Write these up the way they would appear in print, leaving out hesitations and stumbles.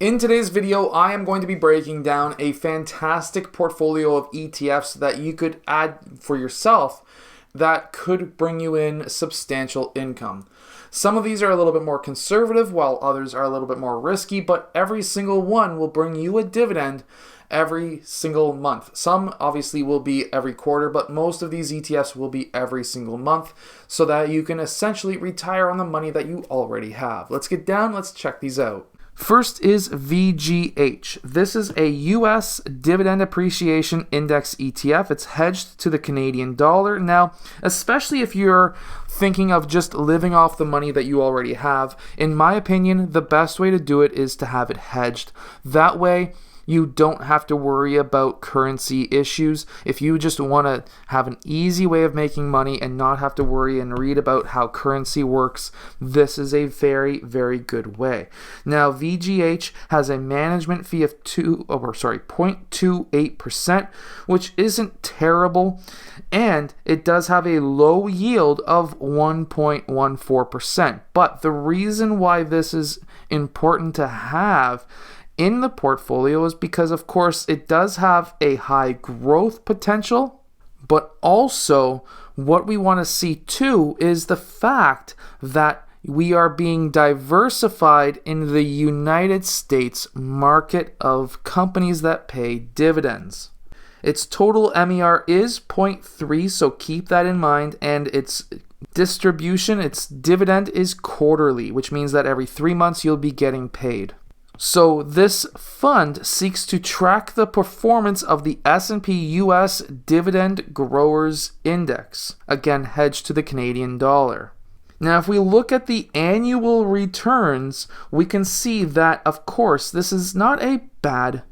In today's video, I am going to be breaking down a fantastic portfolio of ETFs that you could add for yourself that could bring you in substantial income. Some of these are a little bit more conservative, while others are a little bit more risky, but every single one will bring you a dividend every single month. Some obviously will be every quarter, but most of these ETFs will be every single month so that you can essentially retire on the money that you already have. Let's get down, let's check these out. First is VGH. This is a US Dividend Appreciation Index ETF. It's hedged to the Canadian dollar. Now, especially if you're thinking of just living off the money that you already have, in my opinion, the best way to do it is to have it hedged. That way, you don't have to worry about currency issues. If you just want to have an easy way of making money and not have to worry and read about how currency works, this is a very, very good way. Now, VGH has a management fee of 0.28%, which isn't terrible, and it does have a low yield of 1.14%. But the reason why this is important to have in the portfolio is because, of course, it does have a high growth potential, but also what we want to see too is the fact that we are being diversified in the United States market of companies that pay dividends. Its total MER is 0.3, so keep that in mind, and its distribution, its dividend is quarterly, which means that every 3 months you'll be getting paid. So this fund seeks to track the performance of the S&P US Dividend Growers Index, again hedged to the Canadian dollar. Now, if we look at the annual returns, we can see that, of course, this is not a bad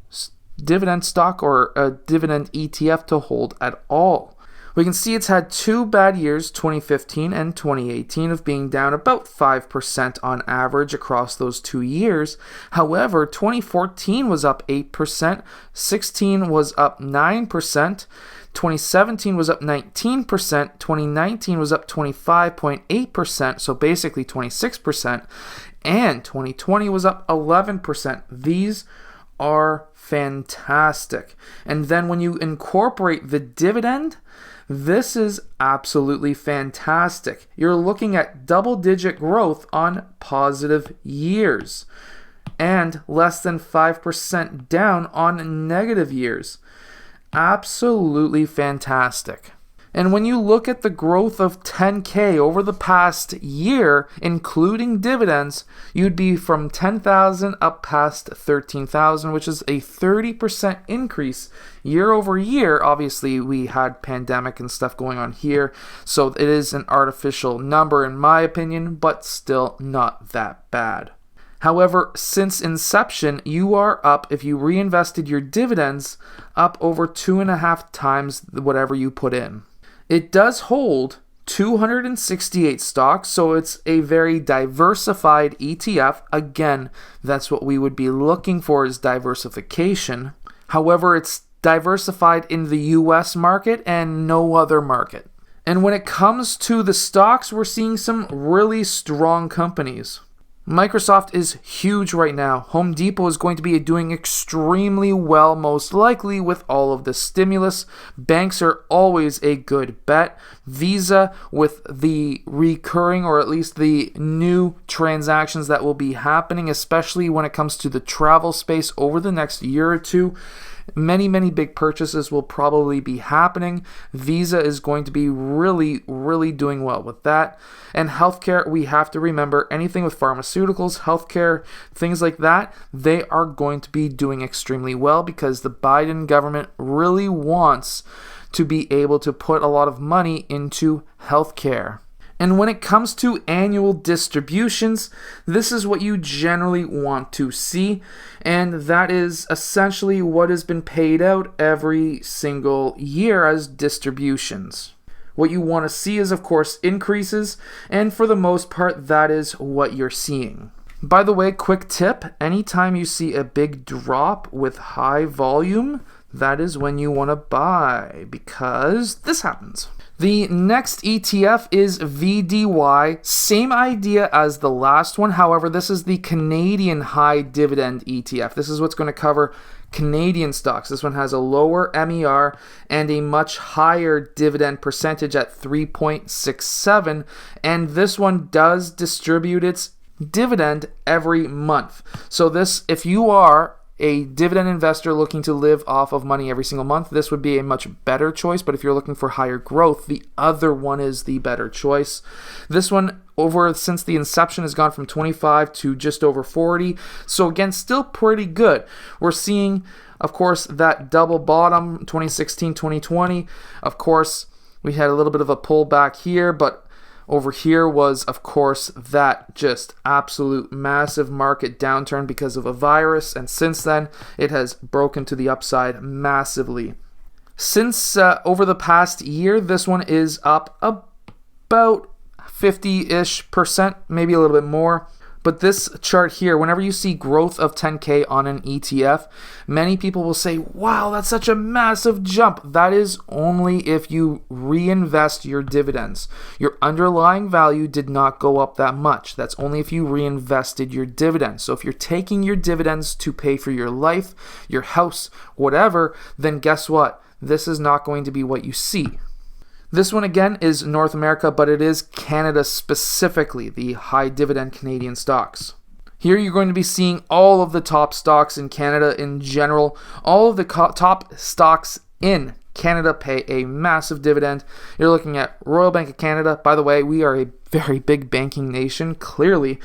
dividend stock or a dividend ETF to hold at all. We can see it's had 2 bad years, 2015 and 2018, of being down about 5% on average across those 2 years. However, 2014 was up 8%, 16 was up 9%, 2017 was up 19%, 2019 was up 25.8%, so basically 26%, and 2020 was up 11%. These are fantastic. And then when you incorporate the dividend, this is absolutely fantastic. You're looking at double-digit growth on positive years and less than 5% down on negative years. Absolutely fantastic. And when you look at the growth of 10K over the past year, including dividends, you'd be from 10,000 up past 13,000, which is a 30% increase year over year. Obviously, we had pandemic and stuff going on here, so it is an artificial number in my opinion, but still not that bad. However, since inception, you are up, if you reinvested your dividends, up over 2.5 times whatever you put in. It does hold 268 stocks, so it's a very diversified ETF. Again, that's what we would be looking for, is diversification. However, it's diversified in the US market and no other market. And when it comes to the stocks, we're seeing some really strong companies. Microsoft is huge right now. Home Depot is going to be doing extremely well, most likely, with all of the stimulus. Banks are always a good bet. Visa, with the recurring, or at least the new transactions that will be happening, especially when it comes to the travel space over the next year or two. Many big purchases will probably be happening. Visa is going to be really doing well with that. And healthcare, we have to remember, anything with pharmaceuticals, healthcare, things like that, they are going to be doing extremely well because the Biden government really wants to be able to put a lot of money into healthcare. And when it comes to annual distributions, this is what you generally want to see, and that is essentially what has been paid out every single year as distributions. What you want to see is, of course, increases, and for the most part, that is what you're seeing. By the way, quick tip, anytime you see a big drop with high volume, that is when you want to buy, because this happens. The next ETF is VDY. Same idea as the last one. However, this is the Canadian High Dividend ETF. This is what's going to cover Canadian stocks. This one has a lower MER and a much higher dividend percentage at 3.67. And this one does distribute its dividend every month. So this, if you are a dividend investor looking to live off of money every single month, this would be a much better choice. But if you're looking for higher growth, the other one is the better choice. This one, over since the inception, has gone from 25 to just over 40. So again, still pretty good. We're seeing, of course, that double bottom 2016, 2020. Of course, we had a little bit of a pullback here, but over here was, of course, that just absolute massive market downturn because of a virus, and since then, it has broken to the upside massively. Since over the past year, this one is up about 50-ish%, maybe a little bit more. But this chart here, whenever you see growth of 10K on an ETF, many people will say, wow, that's such a massive jump. That is only if you reinvest your dividends. Your underlying value did not go up that much. That's only if you reinvested your dividends. So if you're taking your dividends to pay for your life, your house, whatever, then guess what? This is not going to be what you see. This one again is North America, but it is Canada specifically, the high dividend Canadian stocks. Here you're going to be seeing all of the top stocks in Canada in general. All of the top stocks in Canada pay a massive dividend. You're looking at Royal Bank of Canada. By the way, we are a very big banking nation, clearly.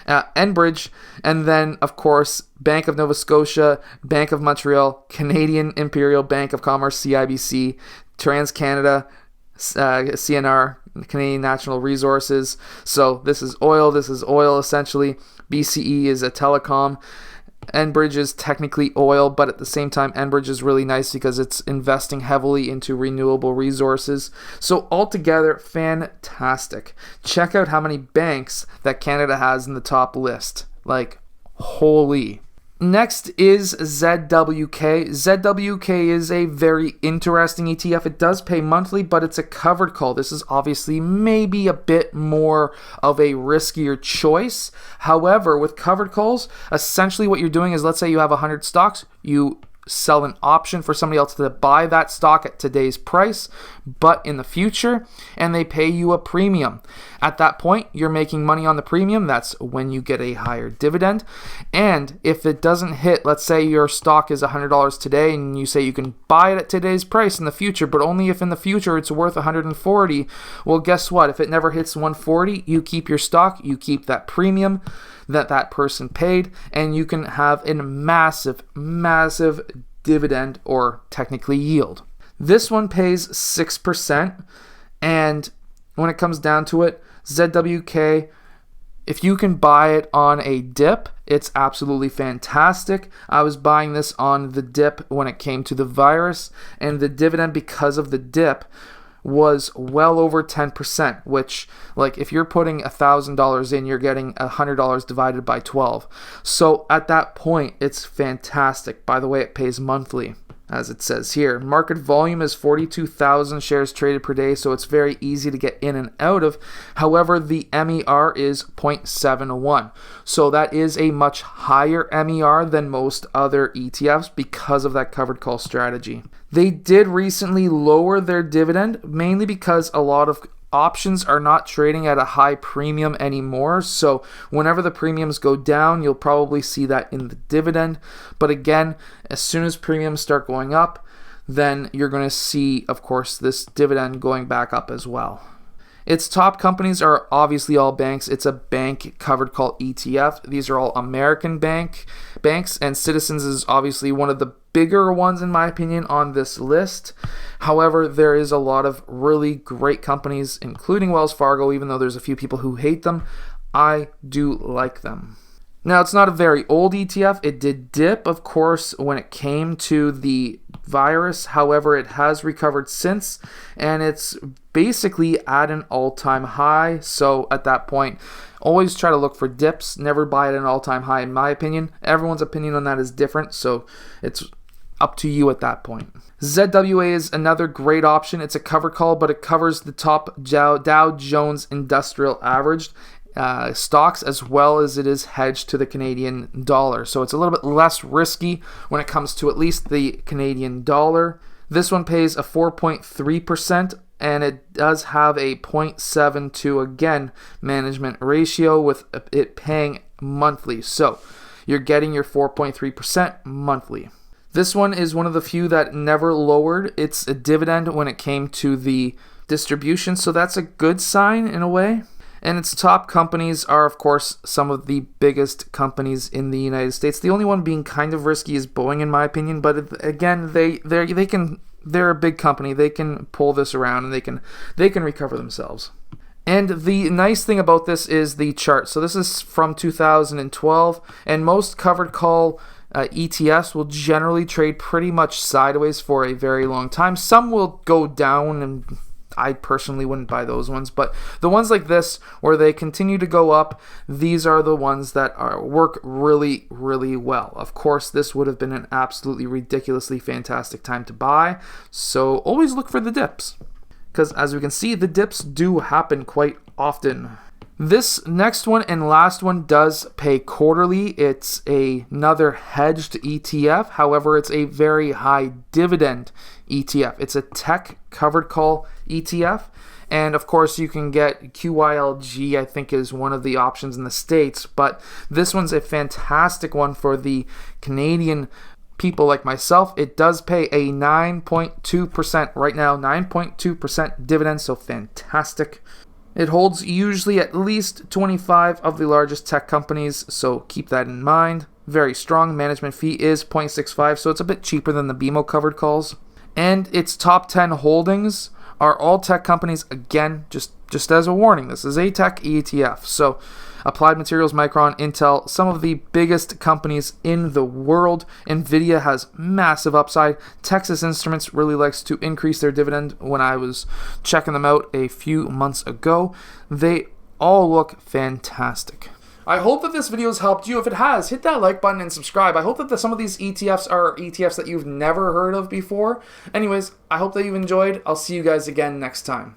Enbridge, and then, of course, Bank of Nova Scotia, Bank of Montreal, Canadian Imperial Bank of Commerce, CIBC, TransCanada, CNR, Canadian Natural Resources. So this is oil essentially. BCE is a telecom. Enbridge is technically oil, but at the same time, Enbridge is really nice because it's investing heavily into renewable resources. So altogether, fantastic. Check out how many banks that Canada has in the top list. Like, holy. Next is ZWK. ZWK is a very interesting ETF. It does pay monthly, but it's a covered call. This is obviously maybe a bit more of a riskier choice. However, with covered calls, essentially what you're doing is, let's say you have 100 stocks, you sell an option for somebody else to buy that stock at today's price, but in the future, and they pay you a premium. At that point, you're making money on the premium. That's when you get a higher dividend. And if it doesn't hit, let's say your stock is $100 today, and you say you can buy it at today's price in the future, but only if in the future it's worth $140. Well, guess what? If it never hits $140, you keep your stock, you keep that premium that person paid, and you can have a massive dividend, or technically yield. This one pays 6%, and when it comes down to it, ZWK, if you can buy it on a dip, it's absolutely fantastic. I was buying this on the dip when it came to the virus, and the dividend because of the dip was well over 10%, which, like, if you're putting $1,000 in, you're getting $100 divided by 12. So at that point, it's fantastic. By the way, it pays monthly, as it says here. Market volume is 42,000 shares traded per day, so it's very easy to get in and out of. However, the MER is 0.71. So that is a much higher MER than most other ETFs because of that covered call strategy. They did recently lower their dividend, mainly because a lot of options are not trading at a high premium anymore. So whenever the premiums go down, you'll probably see that in the dividend. But again, as soon as premiums start going up, then you're going to see, of course, this dividend going back up as well. Its top companies are obviously all banks. It's a bank covered call ETF. These are all American banks, and Citizens is obviously one of the bigger ones in my opinion on this list. However, there is a lot of really great companies, including Wells Fargo, even though there's a few people who hate them. I do like them. Now, it's not a very old ETF. It did dip, of course, when it came to the virus. However, it has recovered since, and it's basically at an all-time high. So at that point, always try to look for dips. Never buy at an all-time high, in my opinion. Everyone's opinion on that is different, so it's up to you at that point. ZWA is another great option. It's a covered call, but it covers the top Dow Jones Industrial Average stocks, as well as it is hedged to the Canadian dollar. So it's a little bit less risky when it comes to at least the Canadian dollar. This one pays a 4.3%, and it does have a 0.72, again, management ratio, with it paying monthly. So you're getting your 4.3% monthly. This one is one of the few that never lowered its dividend when it came to the distribution, so that's a good sign in a way. And its top companies are, of course, some of the biggest companies in the United States. The only one being kind of risky is Boeing, in my opinion. But again, they're a big company. They can pull this around, and they can recover themselves. And the nice thing about this is the chart. So this is from 2012, and most covered call ETFs will generally trade pretty much sideways for a very long time. Some will go down, and I personally wouldn't buy those ones, but the ones like this where they continue to go up, these are the ones that work really, really well. Of course, this would have been an absolutely ridiculously fantastic time to buy, so always look for the dips, because as we can see, the dips do happen quite often. This next one and last one does pay quarterly. It's another hedged ETF. However, it's a very high dividend ETF. It's a tech covered call ETF. And of course, you can get QYLG, I think, is one of the options in the States. But this one's a fantastic one for the Canadian people like myself. It does pay a 9.2% right now, 9.2% dividend. So fantastic. It holds usually at least 25 of the largest tech companies, so keep that in mind. Very strong. Management fee is 0.65, so it's a bit cheaper than the BMO covered calls. And its top 10 holdings are all tech companies. Again, just as a warning, this is a tech ETF. So Applied Materials, Micron, Intel, some of the biggest companies in the world. Nvidia has massive upside. Texas Instruments really likes to increase their dividend. When I was checking them out a few months ago, they all look fantastic. I hope that this video has helped you. If it has, hit that like button and subscribe. I hope that some of these ETFs are ETFs that you've never heard of before. Anyways, I hope that you've enjoyed. I'll see you guys again next time.